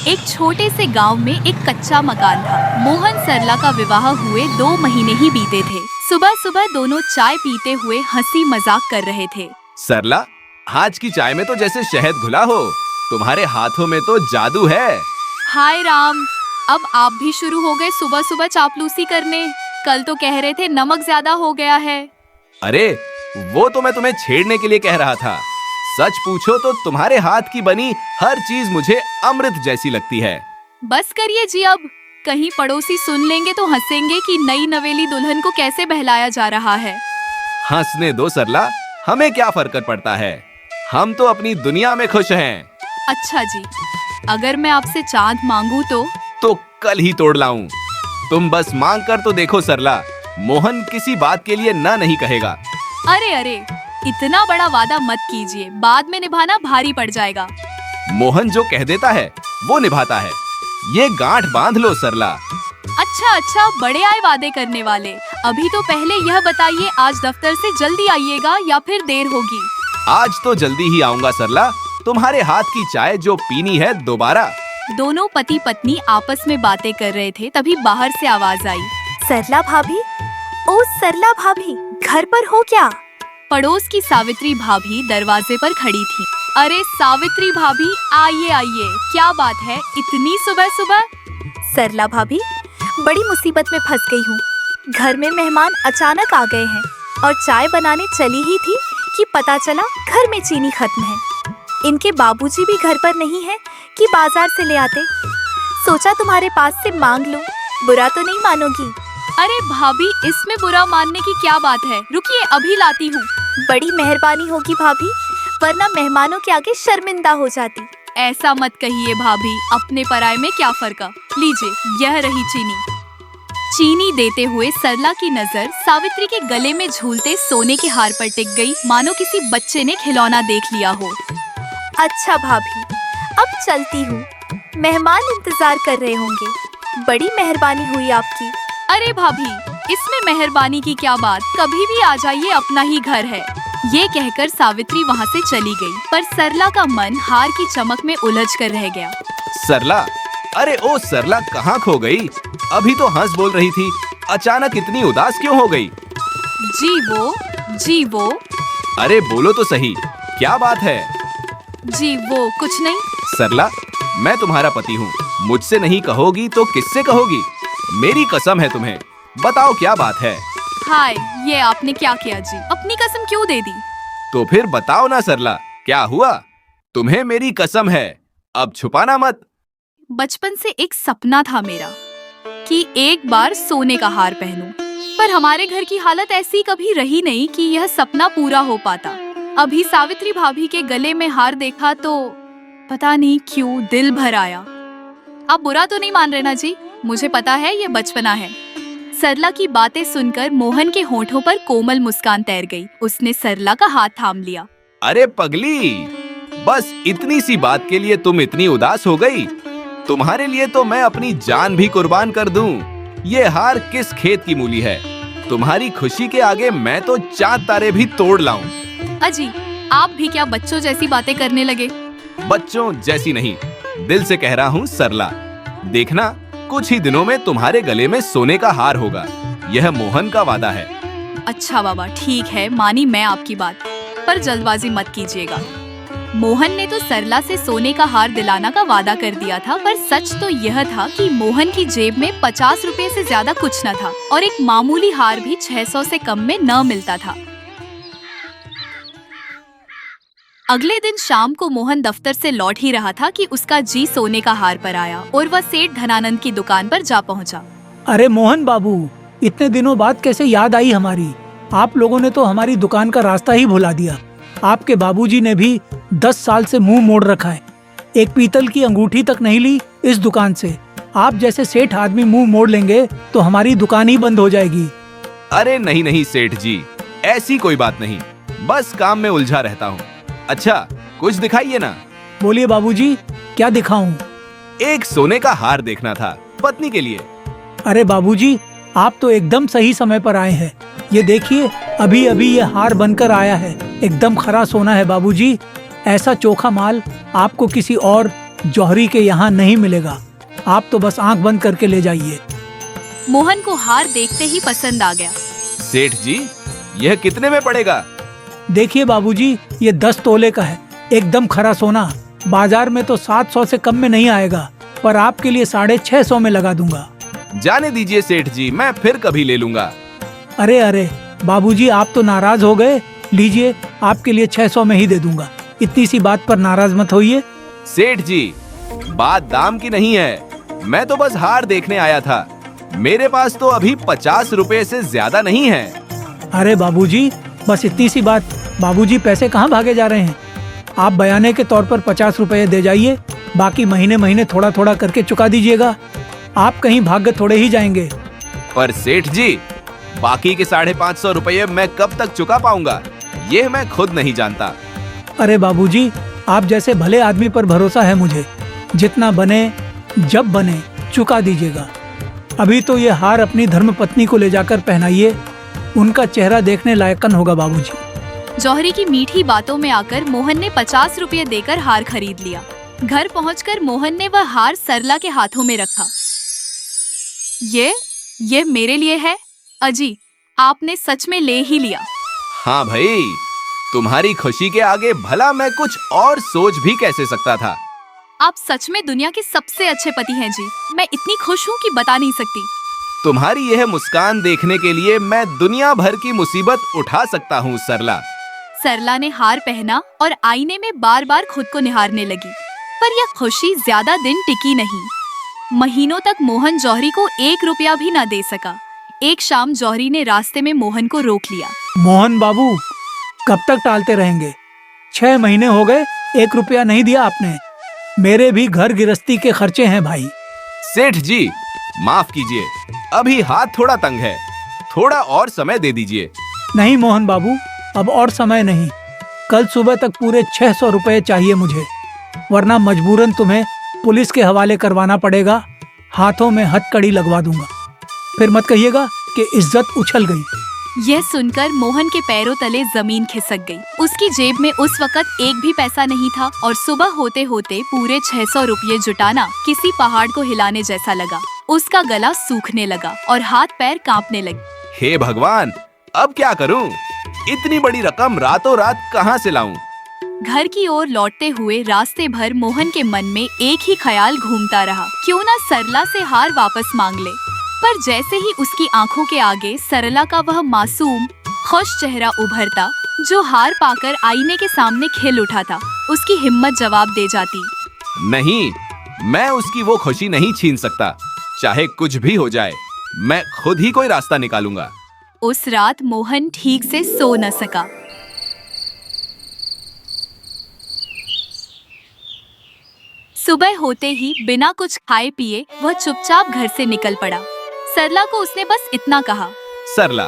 एक छोटे से गांव में एक कच्चा मकान था। मोहन सरला का विवाह हुए 2 महीने ही बीते थे। सुबह सुबह दोनों चाय पीते हुए हंसी मजाक कर रहे थे। सरला, आज की चाय में तो जैसे शहद घुला हो। तुम्हारे हाथों में तो जादू है। हाय राम, अब आप भी शुरू हो गए सुबह सुबह चापलूसी करने। कल तो कह रहे थे नमक ज्यादा हो गया है। अरे वो तो मैं तुम्हें छेड़ने के लिए कह रहा था। सच पूछो तो तुम्हारे हाथ की बनी हर चीज मुझे अमृत जैसी लगती है। बस करिए जी, अब कहीं पड़ोसी सुन लेंगे तो हंसेंगे कि नई नवेली दुल्हन को कैसे बहलाया जा रहा है। हंसने दो सरला, हमें क्या फर्क पड़ता है। हम तो अपनी दुनिया में खुश हैं। अच्छा जी, अगर मैं आपसे चांद मांगू तो कल ही तोड़ लाऊं। तुम बस मांग कर तो देखो सरला, मोहन किसी बात के लिए ना नहीं कहेगा। अरे अरे, इतना बड़ा वादा मत कीजिए, बाद में निभाना भारी पड़ जाएगा। मोहन जो कह देता है वो निभाता है। ये गांठ बांध लो सरला। अच्छा अच्छा, बड़े आए वादे करने वाले। अभी तो पहले यह बताइए, आज दफ्तर से जल्दी आइएगा या फिर देर होगी? आज तो जल्दी ही आऊंगा सरला। तुम्हारे हाथ की चाय जो पीनी है दोबारा। दोनों पति पत्नी आपस में बातें कर रहे थे, तभी बाहर से आवाज आई। सरला भाभी, ओ सरला भाभी, घर पर हो क्या? पड़ोस की सावित्री भाभी दरवाजे पर खड़ी थी। अरे सावित्री भाभी, आइए आइए, क्या बात है इतनी सुबह सुबह? सरला भाभी, बड़ी मुसीबत में फंस गई हूँ। घर में मेहमान अचानक आ गए हैं और चाय बनाने चली ही थी कि पता चला घर में चीनी खत्म है। इनके बाबूजी भी घर पर नहीं है कि बाजार से ले आते। सोचा तुम्हारे पास से मांग लूं, बुरा तो नहीं मानोगी? अरे भाभी, इसमें बुरा मानने की क्या बात है? रुकिए, अभी लाती हूँ। बड़ी मेहरबानी होगी भाभी, वरना मेहमानों के आगे शर्मिंदा हो जाती। ऐसा मत कहिए भाभी, अपने पराये में क्या फर्क। लीजिए, यह रही चीनी। चीनी देते हुए सरला की नजर सावित्री के गले में झूलते सोने के हार पर टिक गई, मानो किसी बच्चे ने खिलौना देख लिया हो। अच्छा भाभी, अब चलती हूँ, मेहमान इंतजार कर रहे होंगे। बड़ी मेहरबानी हुई आपकी। अरे भाभी, इसमें मेहरबानी की क्या बात, कभी भी आ जाइए, अपना ही घर है। ये कहकर सावित्री वहाँ से चली गई, पर सरला का मन हार की चमक में उलझ कर रह गया। सरला, अरे ओ सरला, कहाँ खो गई? अभी तो हंस बोल रही थी, अचानक इतनी उदास क्यों हो गई? जी वो। अरे बोलो तो सही, क्या बात है? जी वो कुछ नहीं। सरला, मैं तुम्हारा पति हूँ, मुझसे नहीं कहोगी तो किससे कहोगी? मेरी कसम है तुम्हें, बताओ क्या बात है? हाय, ये आपने क्या किया जी? अपनी कसम क्यों दे दी? तो फिर बताओ ना सरला, क्या हुआ? तुम्हें मेरी कसम है, अब छुपाना मत। बचपन से एक सपना था मेरा कि एक बार सोने का हार पहनूं, पर हमारे घर की हालत ऐसी कभी रही नहीं कि यह सपना पूरा हो पाता। अभी सावित्री भाभी के गले में हार देखा तो पता नहीं क्यों दिल भर आया। आप बुरा तो नहीं मान रहे ना जी? मुझे पता है ये बचपना है। सरला की बातें सुनकर मोहन के होठों पर कोमल मुस्कान तैर गई। उसने सरला का हाथ थाम लिया। अरे पगली, बस इतनी सी बात के लिए तुम इतनी उदास हो गई? तुम्हारे लिए तो मैं अपनी जान भी कुर्बान कर दूं। ये हार किस खेत की मूली है? तुम्हारी खुशी के आगे मैं तो चांद तारे भी तोड़ लाऊं। अजी, आप भी क्या बच्चों जैसी बातें करने लगे? बच्चों जैसी नहीं, दिल से कह रहा हूँ सरला। देखना, कुछ ही दिनों में तुम्हारे गले में सोने का हार होगा। यह मोहन का वादा है। अच्छा बाबा, ठीक है, मानी मैं आपकी बात, पर जल्दबाजी मत कीजिएगा। मोहन ने तो सरला से सोने का हार दिलाना का वादा कर दिया था, पर सच तो यह था कि मोहन की जेब में 50 रुपए से ज्यादा कुछ न था और एक मामूली हार भी 600 से कम में न मिलता था। अगले दिन शाम को मोहन दफ्तर से लौट ही रहा था कि उसका जी सोने का हार पर आया और वह सेठ धनानंद की दुकान पर जा पहुंचा। अरे मोहन बाबू, इतने दिनों बाद कैसे याद आई हमारी? आप लोगों ने तो हमारी दुकान का रास्ता ही भुला दिया। आपके बाबूजी ने भी 10 साल से मुंह मोड़ रखा है। एक पीतल की अंगूठी तक नहीं ली इस दुकान से। आप जैसे सेठ आदमी मुंह मोड़ लेंगे तो हमारी दुकान ही बंद हो जाएगी। अरे नहीं नहीं सेठ जी, ऐसी कोई बात नहीं, बस काम में उलझा रहता हूँ। अच्छा, कुछ दिखाइए ना। बोलिए बाबूजी, क्या दिखाऊं? एक सोने का हार देखना था, पत्नी के लिए। अरे बाबूजी, आप तो एकदम सही समय पर आए हैं। ये देखिए, अभी अभी ये हार बनकर आया है। एकदम खरा सोना है बाबूजी। ऐसा चोखा माल आपको किसी और जौहरी के यहाँ नहीं मिलेगा। आप तो बस आंख बंद करके ले जाइए। मोहन को हार देखते ही पसंद आ गया। सेठ जी, यह कितने में पड़ेगा? देखिए बाबूजी, ये 10 तोले का है, एकदम खरा सोना। बाजार में तो 700 से कम में नहीं आएगा, पर आपके लिए 650 में लगा दूंगा। जाने दीजिए सेठ जी, मैं फिर कभी ले लूंगा। अरे अरे बाबूजी, आप तो नाराज हो गए। लीजिए, आपके लिए 600 में ही दे दूंगा। इतनी सी बात पर नाराज मत होइए। सेठ जी, बात दाम की नहीं है, मैं तो बस हार देखने आया था। मेरे पास तो अभी 50 रुपए से ज्यादा नहीं है। अरे बाबूजी, बस इतनी सी बात। बाबूजी, पैसे कहाँ भागे जा रहे हैं? आप बयाने के तौर पर 50 रुपए दे जाइए, बाकी महीने महीने थोड़ा थोड़ा करके चुका दीजिएगा। आप कहीं भाग के थोड़े ही जाएंगे। पर सेठ जी, बाकी के 550 रुपये मैं कब तक चुका पाऊंगा, ये मैं खुद नहीं जानता। अरे बाबूजी, आप जैसे भले आदमी पर भरोसा है मुझे। जितना बने जब बने चुका दीजिएगा। अभी तो ये हार अपनी धर्मपत्नी को ले जाकर पहनाइए, उनका चेहरा देखने लायकन होगा बाबूजी। जौहरी की मीठी बातों में आकर मोहन ने 50 रुपये देकर हार खरीद लिया। घर पहुंचकर मोहन ने वह हार सरला के हाथों में रखा। ये मेरे लिए है। अजी, आपने सच में ले ही लिया। हाँ भाई, तुम्हारी खुशी के आगे भला मैं कुछ और सोच भी कैसे सकता था। आप सच में दुनिया के सबसे अच्छे पति हैं जी। मैं इतनी खुश हूँ कि बता नहीं सकती। तुम्हारी यह मुस्कान देखने के लिए मैं दुनिया भर की मुसीबत उठा सकता हूँ सरला। सरला ने हार पहना और आईने में बार बार खुद को निहारने लगी। पर यह खुशी ज्यादा दिन टिकी नहीं। महीनों तक मोहन जौहरी को 1 रुपया भी न दे सका। एक शाम जौहरी ने रास्ते में मोहन को रोक लिया। मोहन बाबू, कब तक टालते रहेंगे? 6 महीने हो गए, 1 रुपया नहीं दिया आपने। मेरे भी घर गृहस्थी के खर्चे हैं भाई। सेठ जी, माफ कीजिए, अभी हाथ थोड़ा तंग है, थोड़ा और समय दे दीजिए। नहीं मोहन बाबू, अब और समय नहीं। कल सुबह तक पूरे 600 रुपए चाहिए मुझे, वरना मजबूरन तुम्हें पुलिस के हवाले करवाना पड़ेगा। हाथों में हथकड़ी लगवा दूंगा। फिर मत कहिएगा कि इज्जत उछल गई। यह सुनकर मोहन के पैरों तले जमीन खिसक गई। उसकी जेब में उस वक्त एक भी पैसा नहीं था और सुबह होते होते पूरे 600 रुपये जुटाना किसी पहाड़ को हिलाने जैसा लगा। उसका गला सूखने लगा और हाथ पैर कांपने लगे। हे भगवान, अब क्या करूं? इतनी बड़ी रकम रातों रात कहां से लाऊं? घर की ओर लौटते हुए रास्ते भर मोहन के मन में एक ही ख्याल घूमता रहा, क्यों ना सरला से हार वापस मांग ले। पर जैसे ही उसकी आंखों के आगे सरला का वह मासूम खुश चेहरा उभरता, जो हार पाकर आईने के सामने खिल उठा था, उसकी हिम्मत जवाब दे जाती। नहीं, मैं उसकी वो खुशी नहीं छीन सकता। चाहे कुछ भी हो जाए, मैं खुद ही कोई रास्ता निकालूंगा। उस रात मोहन ठीक से सो न सका। सुबह होते ही बिना कुछ खाए पिए वह चुपचाप घर से निकल पड़ा। सरला को उसने बस इतना कहा, सरला,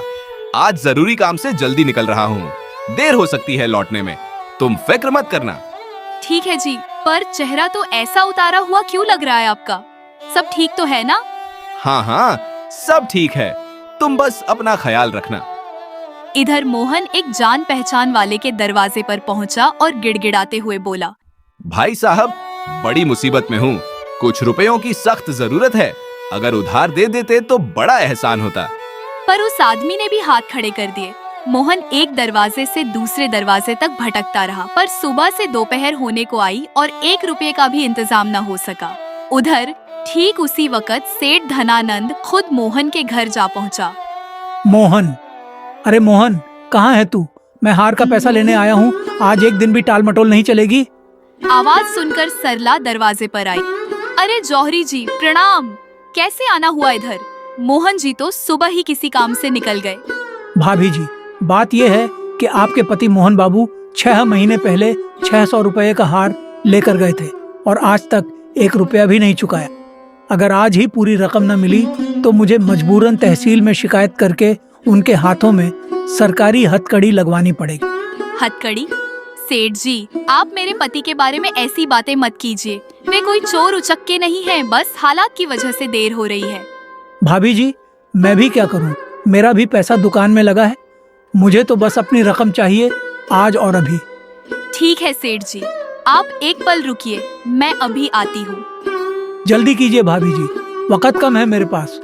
आज जरूरी काम से जल्दी निकल रहा हूँ, देर हो सकती है लौटने में, तुम फिक्र मत करना। ठीक है जी, पर चेहरा तो ऐसा उतारा हुआ क्यों लग रहा है आपका? सब ठीक तो है ना? हाँ हाँ, सब ठीक है, तुम बस अपना ख्याल रखना। इधर मोहन एक जान पहचान वाले के दरवाजे पर पहुंचा और गिड़गिड़ाते हुए बोला, भाई साहब, बड़ी मुसीबत में हूँ, कुछ रुपयों की सख्त जरूरत है, अगर उधार दे देते तो बड़ा एहसान होता। पर उस आदमी ने भी हाथ खड़े कर दिए। मोहन एक दरवाजे से दूसरे दरवाजे तक भटकता रहा, पर सुबह से दोपहर होने को आई और 1 रुपये का भी इंतजाम न हो सका। उधर ठीक उसी वक्त सेठ धनानंद खुद मोहन के घर जा पहुंचा। मोहन, अरे मोहन, कहाँ है तू? मैं हार का पैसा लेने आया हूँ, आज एक दिन भी टाल मटोल नहीं चलेगी। आवाज सुनकर सरला दरवाजे पर आई। अरे जौहरी जी, प्रणाम। कैसे आना हुआ इधर? मोहन जी तो सुबह ही किसी काम से निकल गए। भाभी जी, बात यह है कि आपके पति मोहन बाबू 6 महीने पहले 600 रुपए का हार लेकर गए थे और आज तक 1 रुपया भी नहीं चुकाया। अगर आज ही पूरी रकम न मिली तो मुझे मजबूरन तहसील में शिकायत करके उनके हाथों में सरकारी हथकड़ी लगवानी पड़ेगी। हथकड़ी? सेठ जी, आप मेरे पति के बारे में ऐसी बातें मत कीजिए। वे कोई चोर उचक्के नहीं हैं, बस हालात की वजह से देर हो रही है। भाभी जी, मैं भी क्या करूं? मेरा भी पैसा दुकान में लगा है। मुझे तो बस अपनी रकम चाहिए, आज और अभी। ठीक है सेठ जी, आप एक पल रुकिए, मैं अभी आती हूँ। जल्दी कीजिए भाभी जी, वक्त कम है मेरे पास।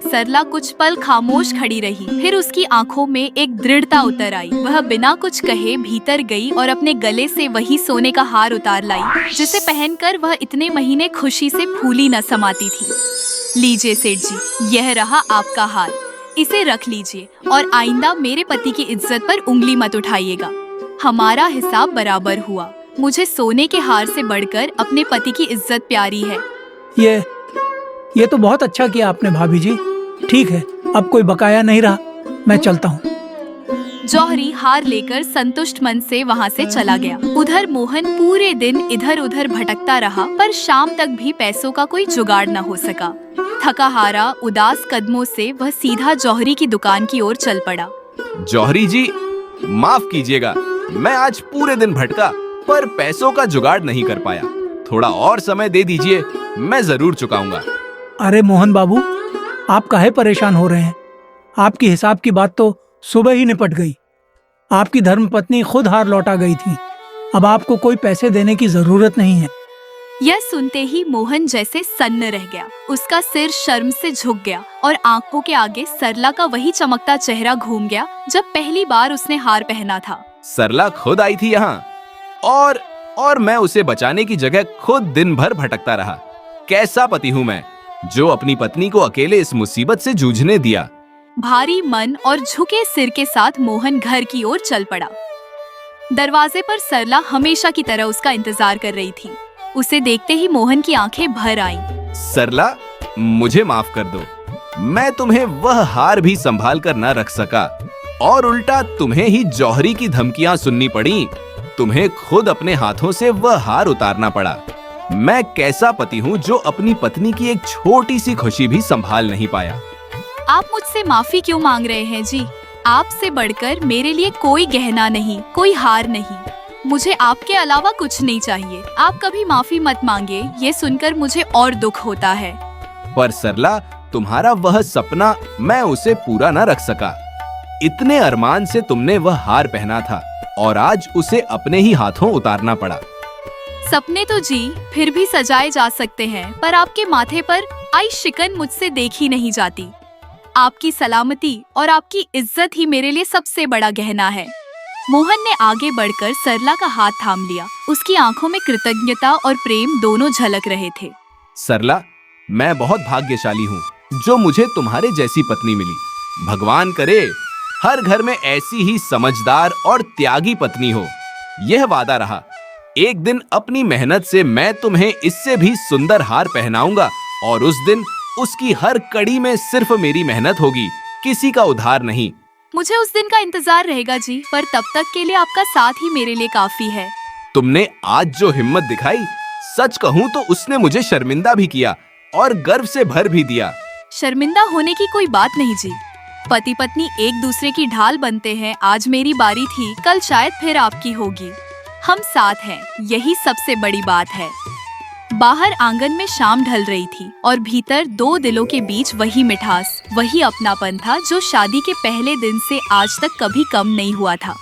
सरला कुछ पल खामोश खड़ी रही, फिर उसकी आंखों में एक दृढ़ता उतर आई। वह बिना कुछ कहे भीतर गई और अपने गले से वही सोने का हार उतार लाई, जिसे पहनकर वह इतने महीने खुशी से फूली न समाती थी। लीजिए सेठ जी, यह रहा आपका हार, इसे रख लीजिए और आइंदा मेरे पति की इज्जत पर उंगली मत उठाइएगा। हमारा हिसाब बराबर हुआ। मुझे सोने के हार से बढ़कर अपने पति की इज्जत प्यारी है। ये तो बहुत अच्छा किया आपने भाभी जी। ठीक है, अब कोई बकाया नहीं रहा, मैं चलता हूँ। जौहरी हार लेकर संतुष्ट मन से वहाँ से चला गया। उधर मोहन पूरे दिन इधर उधर भटकता रहा, पर शाम तक भी पैसों का कोई जुगाड़ न हो सका। थका हारा उदास कदमों से वह सीधा जौहरी की दुकान की ओर चल पड़ा। जौहरी जी, माफ कीजिएगा, मैं आज पूरे दिन भटका पर पैसों का जुगाड़ नहीं कर पाया। थोड़ा और समय दे दीजिए, मैं जरूर चुकाऊंगा। अरे मोहन बाबू, आप काहे परेशान हो रहे हैं? आपकी हिसाब की बात तो सुबह ही निपट गई। आपकी धर्मपत्नी खुद हार लौटा गई थी। अब आपको कोई पैसे देने की जरूरत नहीं है। यह सुनते ही मोहन जैसे सन्न रह गया। उसका सिर शर्म से झुक गया और आंखों के आगे सरला का वही चमकता चेहरा घूम गया जब पहली बार उसने हार पहना था। सरला खुद आई थी यहाँ और मैं उसे बचाने की जगह खुद दिन भर भटकता रहा। कैसा पति हूँ मैं, जो अपनी पत्नी को अकेले इस मुसीबत से जूझने दिया। भारी मन और झुके सिर के साथ मोहन घर की ओर चल पड़ा। दरवाजे पर सरला हमेशा की तरह उसका इंतजार कर रही थी। उसे देखते ही मोहन की आंखें भर आईं। सरला, मुझे माफ कर दो। मैं तुम्हें वह हार भी संभाल कर न रख सका और उल्टा तुम्हें ही जौहरी की धमकियां सुननी पड़ी। तुम्हें खुद अपने हाथों से वह हार उतारना पड़ा। मैं कैसा पति हूँ जो अपनी पत्नी की एक छोटी सी खुशी भी संभाल नहीं पाया। आप मुझसे माफी क्यों मांग रहे हैं जी? आपसे बढ़कर मेरे लिए कोई गहना नहीं, कोई हार नहीं। मुझे आपके अलावा कुछ नहीं चाहिए। आप कभी माफी मत मांगे, ये सुनकर मुझे और दुख होता है। पर सरला, तुम्हारा वह सपना मैं उसे पूरा न रख सका। इतने अरमान से तुमने वह हार पहना था और आज उसे अपने ही हाथों उतारना पड़ा। सपने तो जी फिर भी सजाए जा सकते हैं, पर आपके माथे पर आई शिकन मुझसे देखी नहीं जाती। आपकी सलामती और आपकी इज्जत ही मेरे लिए सबसे बड़ा गहना है। मोहन ने आगे बढ़कर सरला का हाथ थाम लिया। उसकी आंखों में कृतज्ञता और प्रेम दोनों झलक रहे थे। सरला, मैं बहुत भाग्यशाली हूँ जो मुझे तुम्हारे जैसी पत्नी मिली। भगवान करे हर घर में ऐसी ही समझदार और त्यागी पत्नी हो। यह वादा रहा, एक दिन अपनी मेहनत से मैं तुम्हें इससे भी सुंदर हार पहनाऊंगा और उस दिन उसकी हर कड़ी में सिर्फ मेरी मेहनत होगी, किसी का उधार नहीं। मुझे उस दिन का इंतजार रहेगा जी, पर तब तक के लिए आपका साथ ही मेरे लिए काफी है। तुमने आज जो हिम्मत दिखाई, सच कहूँ तो उसने मुझे शर्मिंदा भी किया और गर्व से भर भी दिया। शर्मिंदा होने की कोई बात नहीं जी। पति पत्नी एक दूसरे की ढाल बनते हैं। आज मेरी बारी थी, कल शायद फिर आपकी होगी। हम साथ हैं, यही सबसे बड़ी बात है। बाहर आंगन में शाम ढल रही थी और भीतर दो दिलों के बीच वही मिठास, वही अपनापन था जो शादी के पहले दिन से आज तक कभी कम नहीं हुआ था।